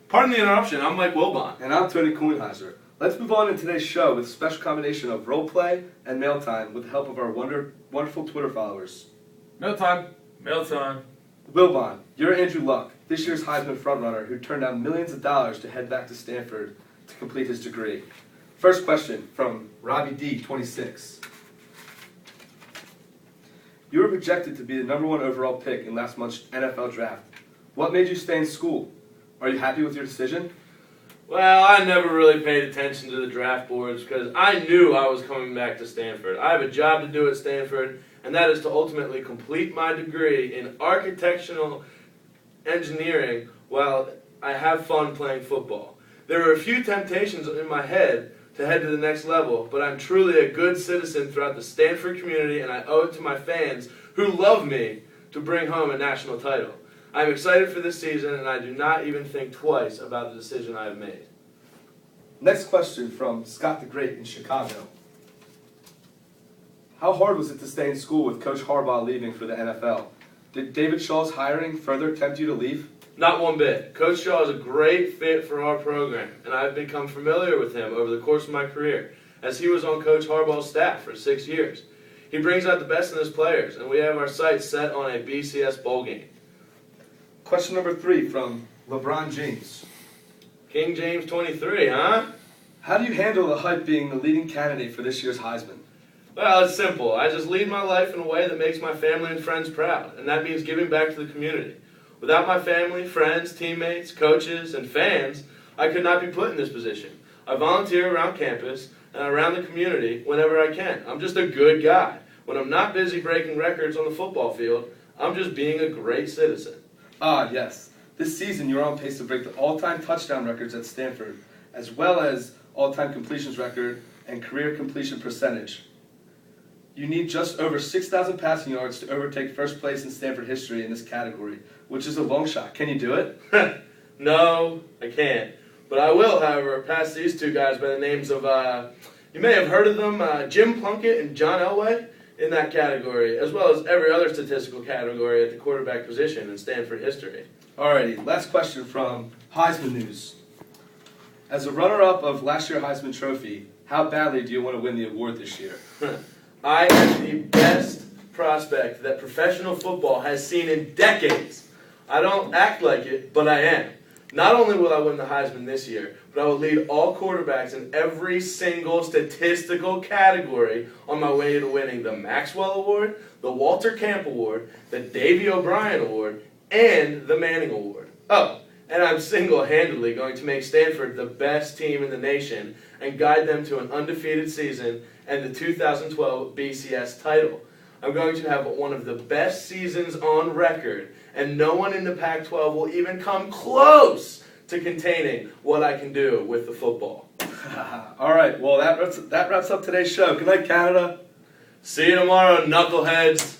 Pardon the interruption, I'm Mike Wilbon. And I'm Tony Kuhnheiser. Let's move on in today's show with a special combination of role play and mail time with the help of our wonderful Twitter followers. Mail time. Wilbon, you're Andrew Luck, this year's Heisman frontrunner who turned down millions of dollars to head back to Stanford to complete his degree. First question from Robbie D, 26. You were projected to be the #1 overall pick in last month's NFL draft. What made you stay in school? Are you happy with your decision? Well, I never really paid attention to the draft boards because I knew I was coming back to Stanford. I have a job to do at Stanford, and that is to ultimately complete my degree in architectural engineering while I have fun playing football. There are a few temptations in my head to head to the next level, but I'm truly a good citizen throughout the Stanford community, and I owe it to my fans who love me to bring home a national title. I'm excited for this season, and I do not even think twice about the decision I have made. Next question from Scott the Great in Chicago. How hard was it to stay in school with Coach Harbaugh leaving for the NFL? Did David Shaw's hiring further tempt you to leave? Not one bit. Coach Shaw is a great fit for our program, and I've become familiar with him over the course of my career, as he was on Coach Harbaugh's staff for 6 years. He brings out the best in his players, and we have our sights set on a BCS bowl game. Question number 3 from LeBron James. King James 23, huh? How do you handle the hype being the leading candidate for this year's Heisman? Well, it's simple. I just lead my life in a way that makes my family and friends proud, and that means giving back to the community. Without my family, friends, teammates, coaches, and fans, I could not be put in this position. I volunteer around campus and around the community whenever I can. I'm just a good guy. When I'm not busy breaking records on the football field, I'm just being a great citizen. Ah, yes. This season you're on pace to break the all-time touchdown records at Stanford, as well as all-time completions record and career completion percentage. You need just over 6,000 passing yards to overtake first place in Stanford history in this category, which is a long shot. Can you do it? No, I can't. But I will, however, pass these two guys by the names of, you may have heard of them, Jim Plunkett and John Elway in that category, as well as every other statistical category at the quarterback position in Stanford history. Alrighty, last question from Heisman News. As a runner-up of last year's Heisman Trophy, how badly do you want to win the award this year? I am the best prospect that professional football has seen in decades. I don't act like it, but I am. Not only will I win the Heisman this year, but I will lead all quarterbacks in every single statistical category on my way to winning the Maxwell Award, the Walter Camp Award, the Davey O'Brien Award, and the Manning Award. Oh, and I'm single-handedly going to make Stanford the best team in the nation and guide them to an undefeated season and the 2012 BCS title. I'm going to have one of the best seasons on record, and no one in the Pac-12 will even come close to containing what I can do with the football. All right, well, that wraps up today's show. Good night, Canada. See you tomorrow, knuckleheads.